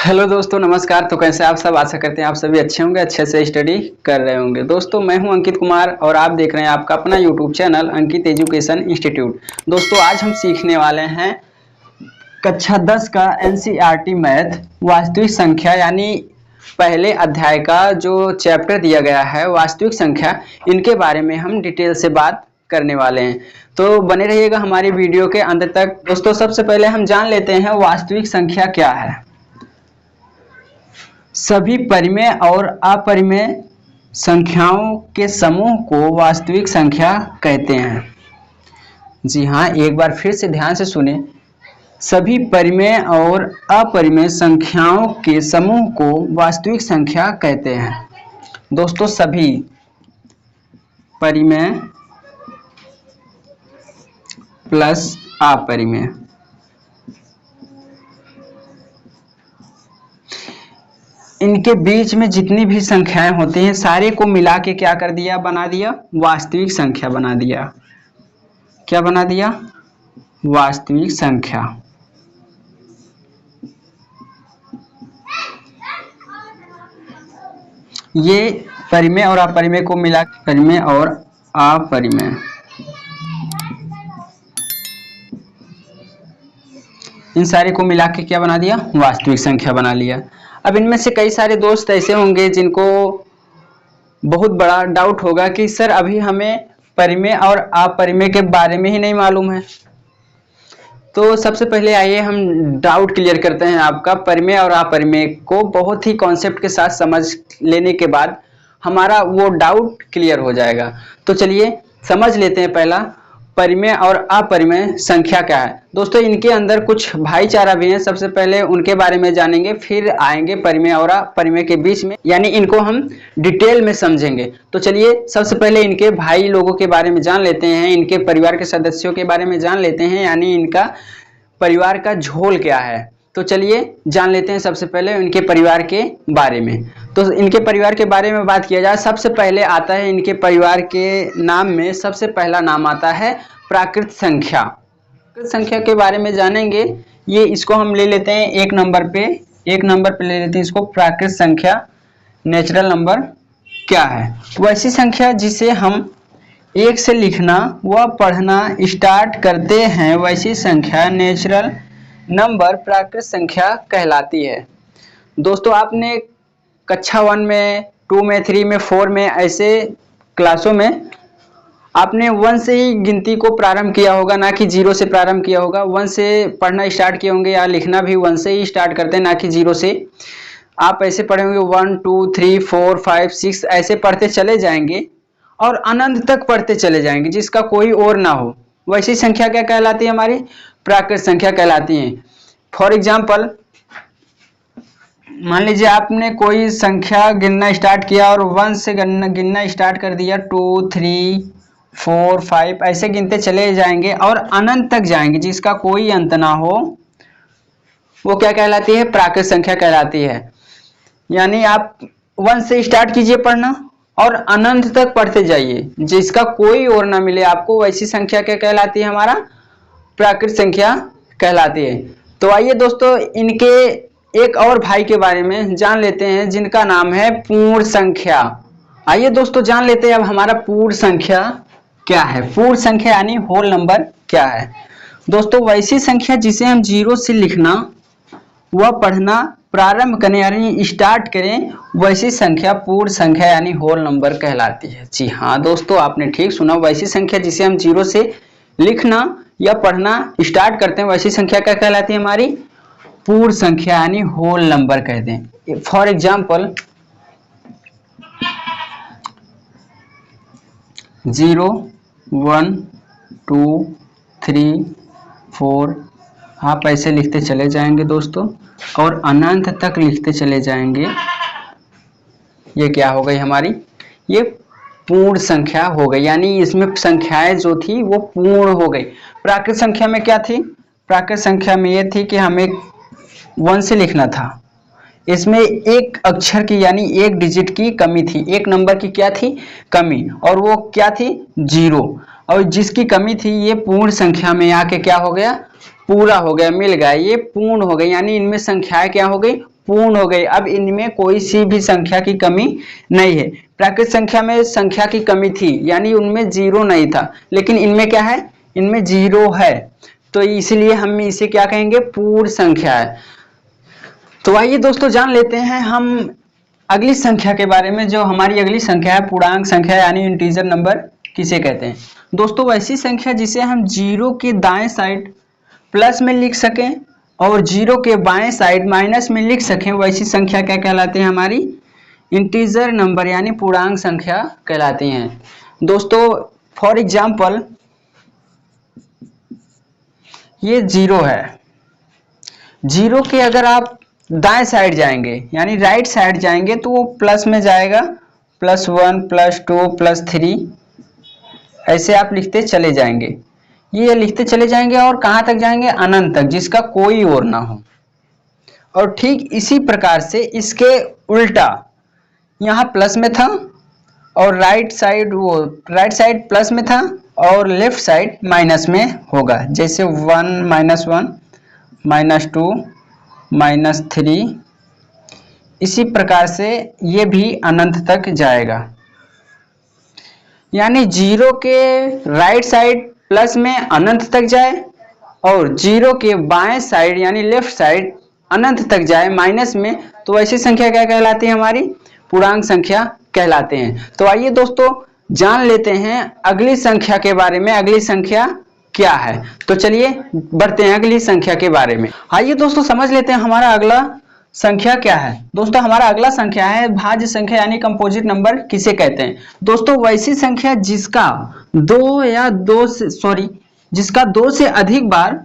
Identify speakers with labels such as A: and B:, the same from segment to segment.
A: Hello दोस्तों, नमस्कार। तो कैसे आप सब? आशा करते हैं आप सभी अच्छे होंगे, अच्छे से स्टडी कर रहे होंगे। दोस्तों, मैं हूं अंकित कुमार और आप देख रहे हैं आपका अपना यूट्यूब चैनल अंकित एजुकेशन इंस्टीट्यूट। दोस्तों, आज हम सीखने वाले हैं कक्षा 10 का एनसीईआरटी मैथ वास्तविक संख्या, यानी पहले अध्याय का जो चैप्टर दिया गया है वास्तविक संख्या, इनके बारे में हम डिटेल से बात करने वाले हैं। तो बने रहिएगा हमारी वीडियो के अंत तक। दोस्तों, सबसे पहले हम जान लेते हैं वास्तविक संख्या क्या है। सभी परिमेय और अपरिमेय संख्याओं के समूह को वास्तविक संख्या कहते हैं। जी हाँ, एक बार फिर से ध्यान से सुने। सभी परिमेय और अपरिमेय संख्याओं के समूह को वास्तविक संख्या कहते हैं। दोस्तों, सभी परिमेय प्लस अपरिमेय, इनके बीच में जितनी भी संख्याएं होती हैं सारे को मिला के क्या कर दिया, बना दिया वास्तविक संख्या बना दिया। क्या बना दिया? वास्तविक संख्या। ये परिमेय और अपरिमेय को मिला, परिमेय और अपरिमेय, इन सारे को मिला के क्या बना दिया? वास्तविक संख्या बना लिया। अब इनमें से कई सारे दोस्त ऐसे होंगे जिनको बहुत बड़ा डाउट होगा कि सर अभी हमें परिमेय और अपरिमेय के बारे में ही नहीं मालूम है। तो सबसे पहले आइए हम डाउट क्लियर करते हैं आपका। परिमेय और अपरिमेय को बहुत ही कॉन्सेप्ट के साथ समझ लेने के बाद हमारा वो डाउट क्लियर हो जाएगा। तो चलिए समझ लेते हैं पहला, परिमेय और अपरिमेय संख्या क्या है। दोस्तों, इनके अंदर कुछ भाईचारा भी है। सबसे पहले उनके बारे में जानेंगे, फिर आएंगे परिमेय और अपरिमेय के बीच में, यानी इनको हम डिटेल में समझेंगे। तो चलिए सबसे पहले इनके भाई लोगों के बारे में जान लेते हैं, इनके परिवार के सदस्यों के बारे में जान लेते हैं, यानी इनका परिवार का झोल क्या है। तो चलिए जान लेते हैं सबसे पहले इनके परिवार के बारे में। तो इनके परिवार के बारे में बात किया जाए, सबसे पहले आता है इनके परिवार के नाम में सबसे पहला नाम आता है प्राकृत संख्या। प्राकृत संख्या के बारे में जानेंगे। ये इसको हम ले लेते हैं एक नंबर पे ले लेते हैं इसको, प्राकृत संख्या, नेचुरल नंबर क्या है। वैसी संख्या जिसे हम एक से लिखना व पढ़ना स्टार्ट करते हैं, वैसी संख्या नेचुरल नंबर प्राकृत संख्या कहलाती है। दोस्तों, आपने कक्षा 1 में, 2 में, 3 में, 4 में, ऐसे क्लासों में आपने 1 से ही गिनती को प्रारंभ किया होगा, ना कि 0 से प्रारंभ किया होगा। 1 से पढ़ना स्टार्ट किए होंगे, या लिखना भी 1 से ही स्टार्ट करते हैं, ना कि 0 से। आप ऐसे पढ़े होंगे 1 2 3 4 5 6 ऐसे पढ़ते चले जाएंगे और अनंत तक पढ़ते चले जाएंगे, जिसका कोई और ना हो। वैसी संख्या क्या कहलाती है? हमारी प्राकृत संख्या कहलाती है। फॉर एग्जाम्पल, मान लीजिए आपने कोई संख्या गिनना स्टार्ट किया और 1 से गिनना स्टार्ट कर दिया, 2 3 4 5 ऐसे गिनते चले जाएंगे और अनंत तक जाएंगे, जिसका कोई अंत ना हो। वो क्या कहलाती है? प्राकृत संख्या कहलाती है। यानी आप 1 से स्टार्ट कीजिए पढ़ना और अनंत तक पढ़ते जाइए, जिसका कोई और ना मिले आपको। वैसी संख्या क्या कहलाती है? हमारा प्राकृत संख्या कहलाती है। तो आइए दोस्तों, इनके एक और भाई के बारे में जान लेते हैं, जिनका नाम है पूर्ण संख्या। आइए दोस्तों जान लेते हैं अब हमारा पूर्ण संख्या क्या है। पूर्ण संख्या यानी होल नंबर क्या है। दोस्तों, वैसी संख्या जिसे हम 0 से लिखना व पढ़ना प्रारंभ करें, यानी स्टार्ट करें, वैसी संख्या पूर्ण संख्या यानी होल नंबर कहलाती है। जी हाँ दोस्तों, आपने ठीक सुना। वैसी संख्या जिसे हम 0 से लिखना या पढ़ना स्टार्ट करते हैं, वैसी संख्या क्या कहलाती है? हमारी पूर्ण संख्या यानी होल नंबर कहते हैं। फॉर एग्जाम्पल, 0 1 2 3 4 आप ऐसे लिखते चले जाएंगे दोस्तों, और अनंत तक लिखते चले जाएंगे। ये क्या हो गई हमारी? ये पूर्ण संख्या हो गई, यानी इसमें संख्याएं जो थी वो पूर्ण हो गई। प्राकृत संख्या में क्या थी? प्राकृत संख्या में ये थी कि हमें 1 से लिखना था, इसमें एक अक्षर की यानी एक डिजिट की कमी थी, एक नंबर की क्या थी? कमी, और वो क्या थी? 0। और जिसकी कमी थी ये पूर्ण संख्या में आके क्या हो गया? पूरा हो गया, मिल गया, ये पूर्ण हो गई, यानी इनमें संख्याएं क्या हो गई? पूर्ण हो गई। अब इनमें कोई सी भी संख्या की कमी नहीं है। प्राकृत संख्या में संख्या की कमी थी, यानी उनमें जीरो नहीं था, लेकिन इनमें क्या है, इनमें जीरो है, तो इसलिए हम इसे क्या कहेंगे, पूर्ण संख्या है। तो आइए दोस्तों जान लेते हैं हम अगली संख्या के बारे में। जो हमारी अगली संख्या है पूर्णांक संख्या यानी इंटीजर नंबर किसे कहते हैं। दोस्तों वैसी संख्या जिसे हम जीरो के दाएं साइड प्लस में लिख सकें और जीरो के बाएं साइड माइनस में लिख सकें, वैसी संख्या क्या कहलाती है, हमारी इंटीजर नंबर यानी पूर्णांक संख्या कहलाती हैं। दोस्तों फॉर एग्जाम्पल ये जीरो है, जीरो के अगर आप दाएं साइड जाएंगे यानी राइट साइड जाएंगे तो वो प्लस में जाएगा, +1 +2 +3 ऐसे आप लिखते चले जाएंगे, ये लिखते चले जाएंगे और कहां तक जाएंगे, अनंत तक, जिसका कोई और ना हो। और ठीक इसी प्रकार से इसके उल्टा यहाँ प्लस में था और राइट साइड प्लस में था और लेफ्ट साइड माइनस में होगा, जैसे 1 -1 -2 -3, इसी प्रकार से ये भी अनंत तक जाएगा। यानी जीरो के राइट साइड प्लस में अनंत तक जाए और जीरो के बाएं साइड यानी लेफ्ट साइड अनंत तक जाए माइनस में, तो ऐसी संख्या क्या कहलाती है, हमारी पूर्णांक संख्या कहलाते हैं। तो आइए दोस्तों जान लेते हैं अगली संख्या के बारे में, अगली संख्या क्या है। तो चलिए बढ़ते हैं अगली संख्या के बारे में। आइए दोस्तों समझ लेते हैं हमारा अगला संख्या क्या है। दोस्तों हमारा अगला संख्या है भाज्य संख्या यानी कंपोजिट नंबर किसे कहते हैं। दोस्तों वैसी संख्या जिसका जिसका दो से अधिक बार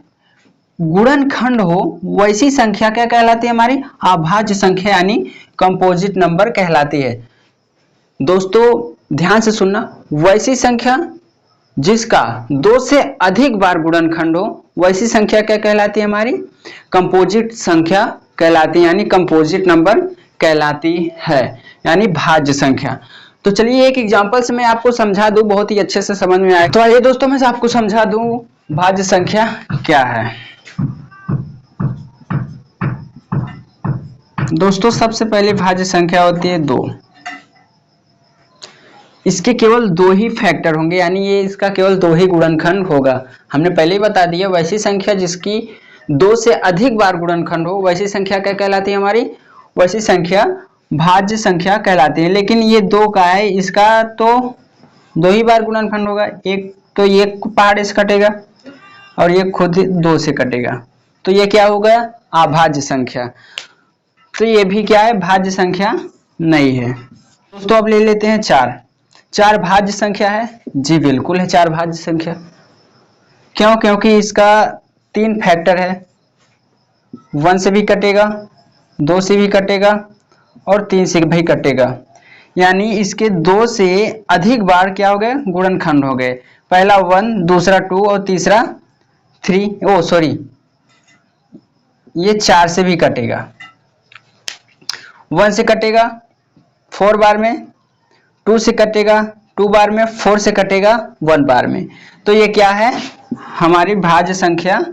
A: गुणनखंड हो, वैसी संख्या क्या कहलाती है, हमारी अभाज्य संख्या यानी कंपोजिट नंबर कहलाती है। दोस्तों ध्यान से सुनना, वैसी संख्या जिसका दो से अधिक बार गुणनखंड हो, वैसी संख्या क्या कहलाती है, हमारी कंपोजिट संख्या कहलाती है, यानी कंपोजिट नंबर कहलाती है, यानी भाज्य संख्या। तो चलिए एक एग्जांपल से मैं आपको समझा दूं, बहुत ही अच्छे से समझ में आए। तो आइए दोस्तों मैं आपको समझा दूं भाज्य संख्या क्या है। दोस्तों सबसे पहले भाज्य संख्या होती है 2। इसके केवल 2 ही फैक्टर होंगे, यानी ये इसका केवल 2 ही गुणनखंड होगा। हमने पहले ही बता दिया, वैसी संख्या जिसकी 2 से अधिक बार गुणनखंड हो, वैसी संख्या क्या कहलाती है, हमारी वैसी संख्या भाज्य संख्या कहलाती है। लेकिन ये 2 का है, इसका तो 2 ही बार गुणनखंड होगा, एक तो ये पार्ट इससे कटेगा और ये खुद 2 से कटेगा, तो ये क्या हो गया, अभाज्य संख्या। तो ये भी क्या है, भाज्य संख्या नहीं है। दोस्तों अब ले लेते हैं 4 भाज्य संख्या है, जी बिल्कुल है 4 भाज्य संख्या। क्यों, क्योंकि इसका 3 फैक्टर है, 1 से भी कटेगा, 2 से भी कटेगा और 3 से भी कटेगा, यानी इसके 2 से अधिक बार क्या हो गए, गुणनखंड हो गए। पहला 1, दूसरा 2 और तीसरा 3, ये 4 से भी कटेगा, 1 से कटेगा 4 बार में, 2 से कटेगा 2 बार में, 4 से कटेगा 1 बार में, तो ये क्या है, हमारी भाज्य संख्या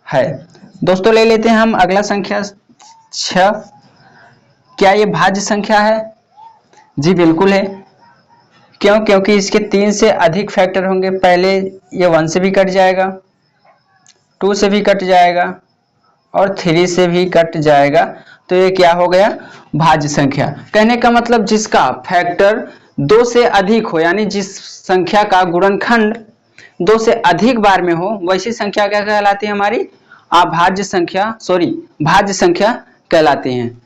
A: है। दोस्तों ले लेते हैं हम अगला संख्या 6। क्या ये भाज्य संख्या है, जी बिल्कुल है। क्यों, क्योंकि इसके 3 से अधिक फैक्टर होंगे। पहले ये 1 से भी कट जाएगा, 2 से भी कट जाएगा और 3 से भी कट जाएगा, तो ये क्या हो गया, भाज्य संख्या। कहने का मतलब जिसका फैक्टर 2 से अधिक हो, यानी जिस संख्या का गुणनखंड 2 से अधिक बार में हो, वैसी संख्या क्या कहलाती है, हमारी अभाज्य संख्या, भाज्य संख्या कहलाती हैं।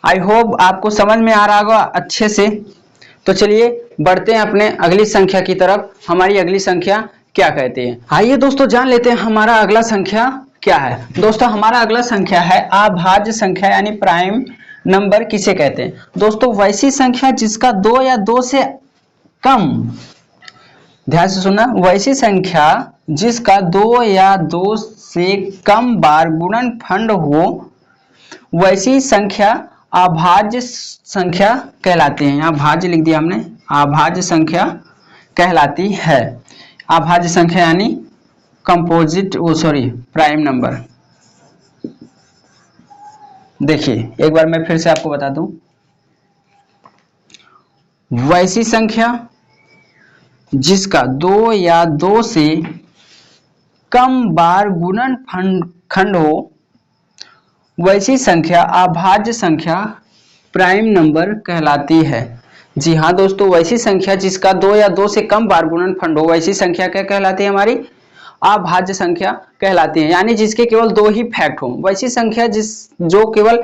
A: आई होप आपको समझ में आ रहा होगा अच्छे से। तो चलिए बढ़ते हैं अपने अगली संख्या की तरफ। हमारी अगली संख्या क्या कहती है, आइए दोस्तों जान लेते हैं हमारा अगला संख्या क्या है। दोस्तों हमारा अगला संख्या है अभाज्य संख्या यानी प्राइम नंबर किसे कहते हैं। दोस्तों वैसी संख्या जिसका 2 या 2 से कम, ध्यान से सुनना, वैसी संख्या जिसका 2 या 2 से कम बार गुणनखंड हो, वैसी संख्या अभाज्य संख्या कहलाती है। यहाँ भाज्य लिख दिया हमने, अभाज्य संख्या कहलाती है। अभाज्य संख्या यानी प्राइम नंबर। देखिए एक बार मैं फिर से आपको बता दूं, वैसी संख्या जिसका 2 या 2 से कम बार गुणनखंड हो, वैसी संख्या अभाज्य संख्या प्राइम नंबर कहलाती है। जी हाँ दोस्तों, वैसी संख्या जिसका 2 या 2 से कम बार गुणनखंड हो, वैसी संख्या क्या कहलाती है? हमारी अभाज्य संख्या कहलाती है। यानी जिसके केवल 2 ही फैक्ट हो, वैसी संख्या जो केवल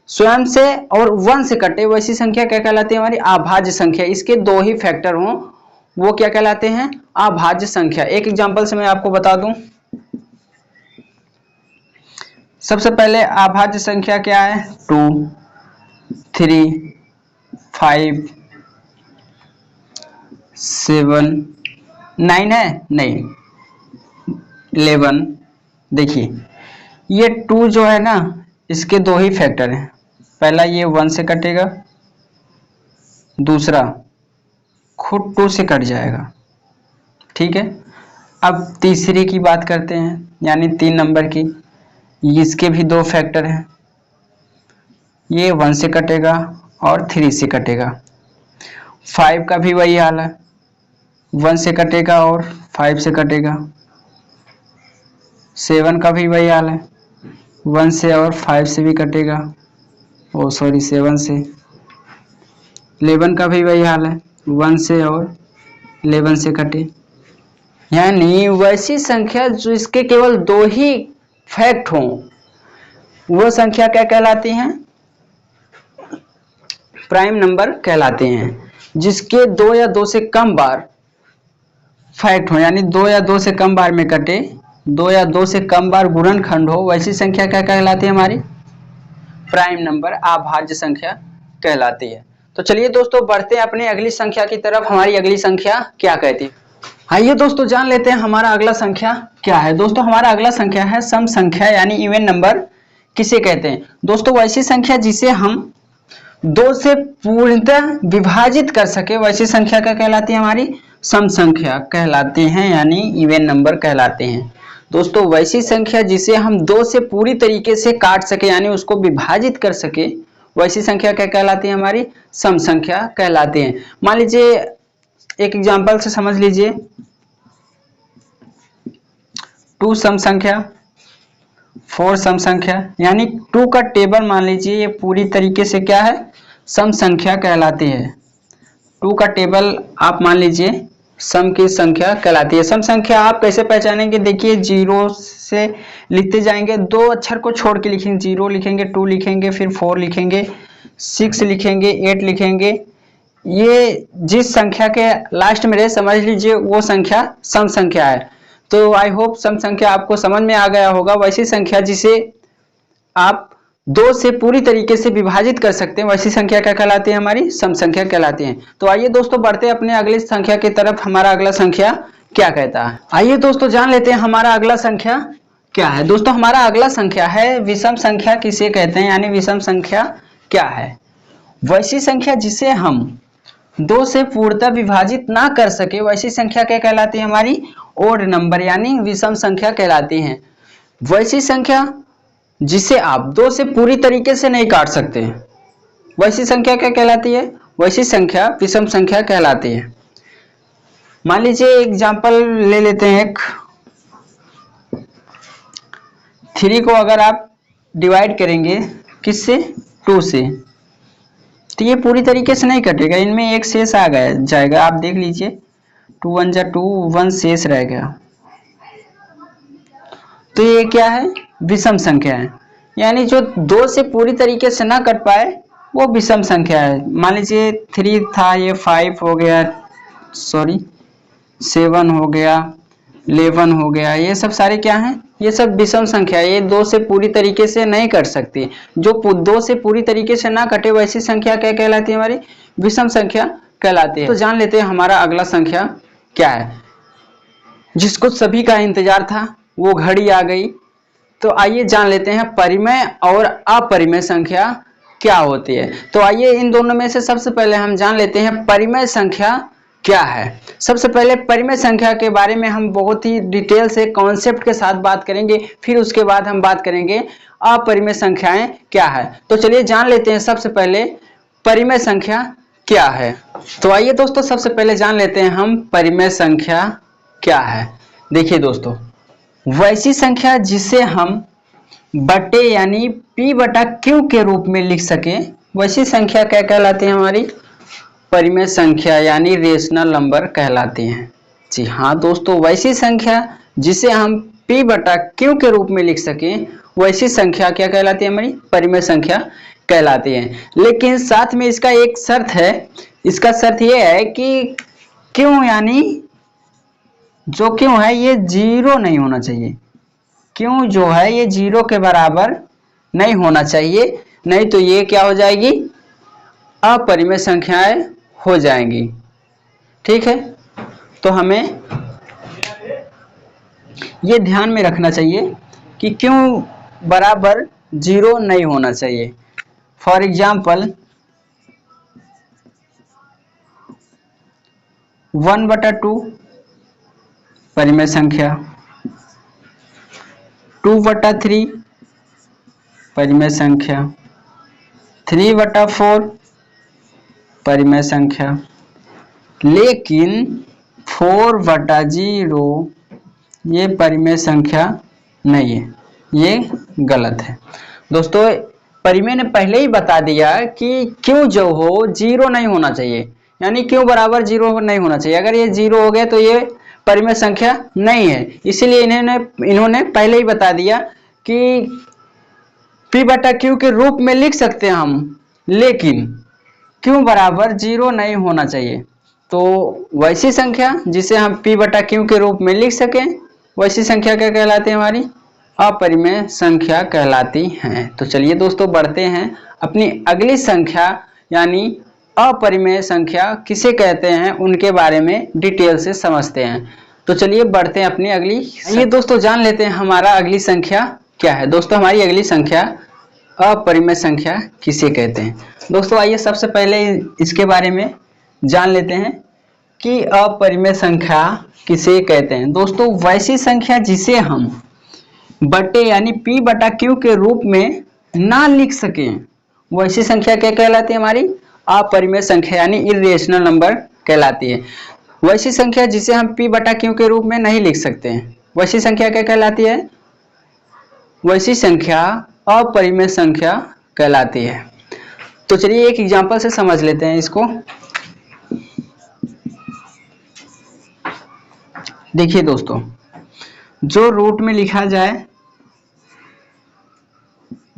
A: स्वयं से और 1 से कटे, वैसी संख्या क्या कहलाती है? हमारी अभाज्य संख्या। इसके 2 ही फैक्टर हो, वो क्या कहलाते हैं? अभाज्य संख्या। एक एग्जांपल से मैं आपको बता दूं। सबसे पहले अभाज्य संख्या क्या है? 2, 3, 5, 7, 9 है? नहीं, 11। देखिए ये 2 जो है ना, इसके 2 ही फैक्टर हैं। पहला ये 1 से कटेगा, दूसरा खुद 2 से कट जाएगा। ठीक है, अब तीसरे की बात करते हैं, यानी 3 नंबर की। इसके भी 2 फैक्टर हैं, ये 1 से कटेगा और 3 से कटेगा। 5 का भी वही हाल है, 1 से कटेगा और 5 से कटेगा। 7 का भी वही हाल है, 1 से और 5 से भी कटेगा। 7 से। 11 का भी वही हाल है, 1 से और 11 से कटे। यानी वैसी संख्या जो इसके केवल 2 ही फैक्ट हों, वो संख्या क्या कहलाती हैं? प्राइम नंबर कहलाते हैं। जिसके 2 या 2 से कम बार फैक्ट हो, यानी 2 या 2 से कम बार में कटे, 2 या 2 से कम बार गुणनखंड हो, वैसी संख्या क्या कहलाती है? हमारी प्राइम नंबर, अभाज्य संख्या कहलाती है। तो चलिए दोस्तों बढ़ते हैं अपनी अगली संख्या की तरफ। हमारी अगली संख्या क्या कहती है? आइए दोस्तों जान लेते हैं हमारा अगला संख्या क्या है। दोस्तों हमारा अगला संख्या है सम संख्या, यानी इवन नंबर किसे कहते हैं? दोस्तों वैसी संख्या जिसे हम 2 से पूर्णतः विभाजित कर सके, वैसी संख्या क्या कहलाती है? हमारी सम संख्या कहलाते हैं, यानी इवन नंबर कहलाते हैं। दोस्तों वैसी संख्या जिसे हम 2 से पूरी तरीके से काट सके, यानी उसको विभाजित कर सके, वैसी संख्या क्या कहलाती है? हमारी सम संख्या कहलाती है। मान लीजिए एक एग्जांपल से समझ लीजिए, 2 सम संख्या, 4 सम संख्या, यानी 2 का टेबल मान लीजिए ये पूरी तरीके से क्या है? सम संख्या कहलाती है। 2 का टेबल आप मान लीजिए सम की संख्या कहलाती है। सम संख्या आप कैसे पहचानेंगे? देखिए 0 से लिखते जाएंगे, 2 अक्षर को छोड़ के लिखेंगे, 0 लिखेंगे, 2 लिखेंगे, फिर 4 लिखेंगे, 6 लिखेंगे, 8 लिखेंगे। ये जिस संख्या के लास्ट में रहे समझ लीजिए वो संख्या सम संख्या है। तो आई होप सम संख्या आपको समझ में आ गया होगा। वैसी संख्या जिसे आप 2 से पूरी तरीके से विभाजित कर सकते हैं, वैसी संख्या क्या कहलाती है? हमारी सम संख्या कहलाती है। तो आइए दोस्तों बढ़ते हैं अपने अगली संख्या की तरफ। हमारा अगला संख्या क्या कहता है? आइए दोस्तों जान लेते हैं हमारा अगला संख्या क्या है। दोस्तों हमारा अगला संख्या है विषम संख्या किसे कहते हैं, यानी विषम संख्या क्या है? वैसी संख्या जिसे हम 2 से पूर्णतः विभाजित ना कर सके, वैसी संख्या क्या कहलाती है? हमारी ओड नंबर, यानी विषम संख्या कहलाती है। वैसी संख्या जिसे आप 2 से पूरी तरीके से नहीं काट सकते, वैसी संख्या क्या कहलाती है? वैसी संख्या विषम संख्या कहलाती है। मान लीजिए एग्जांपल ले लेते हैं एक, 3 को अगर आप डिवाइड करेंगे किससे? 2 से, तो ये पूरी तरीके से नहीं कटेगा, इनमें एक शेष आ गया जाएगा। आप देख लीजिए 2 1 जा 2, 1 शेष रह गया। तो ये क्या है? विषम संख्या है। यानी जो 2 से पूरी तरीके से ना कट पाए वो विषम संख्या है। मान लीजिए 3 था, ये 5 हो गया, 7 हो गया, 11 हो गया, ये सब सारे क्या हैं? ये सब विषम संख्या है। ये 2 से पूरी तरीके से नहीं कट सकती। जो 2 से पूरी तरीके से ना कटे वैसी संख्या क्या कहलाती है? हमारी विषम संख्या कहलाती है। तो जान लेते हैं हमारा अगला संख्या क्या है। जिसको सभी का इंतजार था वो घड़ी आ गई। तो आइए जान लेते हैं परिमेय और अपरिमेय संख्या क्या होती है। तो आइए इन दोनों में से सबसे पहले हम जान लेते हैं परिमेय संख्या क्या है। सबसे पहले परिमेय संख्या के बारे में हम बहुत ही डिटेल से कॉन्सेप्ट के साथ बात करेंगे, फिर उसके बाद हम बात करेंगे अपरिमेय संख्याएं क्या है। तो चलिए जान लेते हैं सबसे पहले परिमेय संख्या क्या है। तो आइए दोस्तों सबसे पहले जान लेते हैं हम परिमेय संख्या क्या है। देखिए दोस्तों, वैसी संख्या जिसे हम बटे यानी p बटा q के रूप में लिख सके, वैसी संख्या क्या कहलाती है, हमारी परिमेय संख्या यानी रेशनल नंबर कहलाती हैं। जी हाँ दोस्तों, वैसी संख्या जिसे हम p बटा q के रूप में लिख सकें, वैसी संख्या क्या कहलाती है, हमारी परिमेय संख्या कहलाती है। लेकिन साथ में इसका एक शर्त है, इसका शर्त यह है कि q यानी जो q है ये जीरो नहीं होना चाहिए। q जो है ये जीरो के बराबर नहीं होना चाहिए, नहीं तो ये क्या हो जाएगी, अपरिमेय संख्याएं हो जाएंगी। ठीक है, तो हमें ये ध्यान में रखना चाहिए कि क्यों बराबर जीरो नहीं होना चाहिए। फॉर एग्जाम्पल 1/2 परिमेय संख्या, 2/3 परिमेय संख्या, 3/4 परिमेय संख्या, लेकिन 4/0 ये परिमेय संख्या नहीं है, ये गलत है। दोस्तों परिमेय ने पहले ही बता दिया कि क्यों जो हो जीरो नहीं होना चाहिए, यानी क्यों बराबर जीरो नहीं होना चाहिए। अगर ये जीरो हो गया तो ये परिमेय संख्या नहीं है, इसीलिए इन्होंने पहले ही बता दिया कि p बटा q के रूप में लिख सकते हैं हम, लेकिन q बराबर जीरो नहीं होना चाहिए। तो वैसी संख्या जिसे हम p बटा q के रूप में लिख सकें, वैसी संख्या क्या कहलाती है, हमारी अपरिमेय संख्या कहलाती हैं। तो चलिए दोस्तों बढ़ते हैं अपनी अगली संख्या यानी अपरिमेय संख्या किसे कहते हैं उनके बारे में डिटेल से समझते हैं। तो चलिए बढ़ते हैं अपनी अगली। ये दोस्तों जान लेते हैं हमारा अगली संख्या क्या है। दोस्तों हमारी अगली संख्या अपरिमेय संख्या किसे कहते हैं। दोस्तों आइए सबसे पहले इसके बारे में जान लेते हैं कि अपरिमेय संख्या किसे कहते हैं। दोस्तों वैसी संख्या जिसे हम बटे यानी p बटा q के रूप में ना लिख सकें, वैसी संख्या क्या कहलाती है, हमारी अपरिमेय संख्या यानी इर्रेशनल नंबर कहलाती है। वैसी संख्या जिसे हम p बटा q के रूप में नहीं लिख सकते हैं, वैसी संख्या क्या कहलाती है, वैसी संख्या अपरिमेय संख्या कहलाती है। तो चलिए एक एग्जांपल से समझ लेते हैं इसको। देखिए दोस्तों, जो रूट में लिखा जाए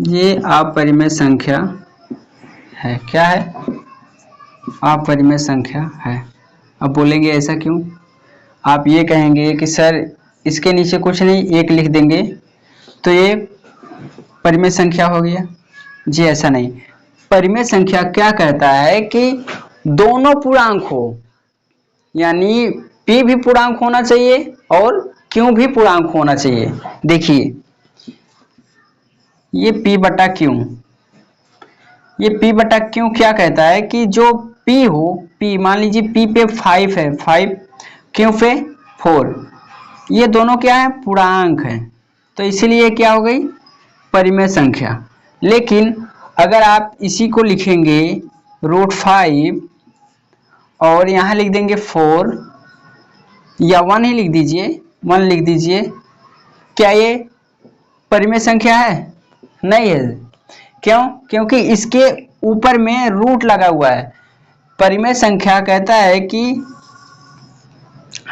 A: ये अपरिमेय संख्या है। क्या है, अपरिमेय संख्या है। अब बोलेंगे ऐसा क्यों, आप ये कहेंगे कि सर इसके नीचे कुछ नहीं, एक लिख देंगे तो ये परिमेय संख्या हो गया। जी ऐसा नहीं, परिमेय संख्या क्या कहता है कि दोनों पूर्णांक हो, यानी p भी पूर्णांक होना चाहिए और q भी पूर्णांक होना चाहिए। देखिए ये p बटा q, ये p बटा q क्या कहता है कि जो p हो, p मान लीजिए p पे 5 है, 5 q पे 4, ये दोनों क्या है, पूर्णांक है, तो इसीलिए क्या हो गई परिमेय संख्या। लेकिन अगर आप इसी को लिखेंगे √5 और यहाँ लिख देंगे 4 या 1 ही लिख दीजिए, 1 लिख दीजिए, क्या ये परिमेय संख्या है, नहीं है। क्यों, क्योंकि इसके ऊपर में रूट लगा हुआ है। परिमेय संख्या कहता है कि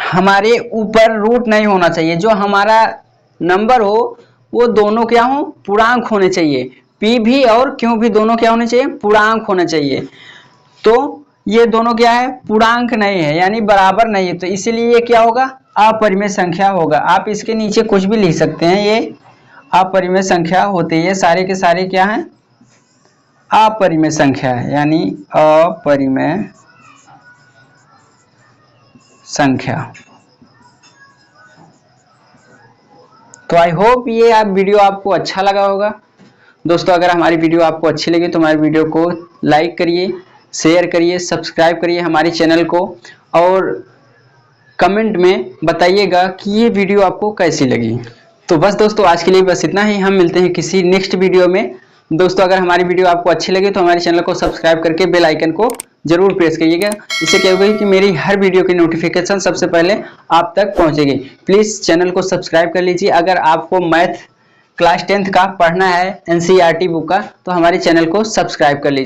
A: हमारे ऊपर रूट नहीं होना चाहिए, जो हमारा नंबर हो वो दोनों क्या हो, पूर्णांक होने चाहिए, p भी और q भी दोनों क्या होने चाहिए, पूर्णांक होने चाहिए। तो ये दोनों क्या है, पूर्णांक नहीं है, यानी बराबर नहीं है, तो इसीलिए ये क्या होगा, अपरिमेय संख्या होगा। आप इसके नीचे कुछ भी लिख सकते हैं, ये अपरिमेय संख्या होती है। सारे के सारे क्या हैं, अपरिमेय संख्या है, यानी अपरिमेय संख्या। तो आई होप ये आप वीडियो आपको अच्छा लगा होगा। दोस्तों अगर हमारी वीडियो आपको अच्छी लगी तो हमारी वीडियो को लाइक करिए, शेयर करिए, सब्सक्राइब करिए हमारे चैनल को, और कमेंट में बताइएगा कि ये वीडियो आपको कैसी लगी। तो बस दोस्तों आज के लिए बस इतना ही, हम मिलते हैं किसी नेक्स्ट वीडियो में। दोस्तों अगर हमारी वीडियो आपको अच्छी लगे तो हमारे चैनल को सब्सक्राइब करके बेल आइकन को जरूर प्रेस करिएगा। इससे क्या होगा कि मेरी हर वीडियो की नोटिफिकेशन सबसे पहले आप तक पहुंचेगी। प्लीज़ चैनल को सब्सक्राइब कर लीजिए। अगर आपको मैथ क्लास 10th का पढ़ना है NCERT बुक का तो हमारे चैनल को सब्सक्राइब कर लीजिए।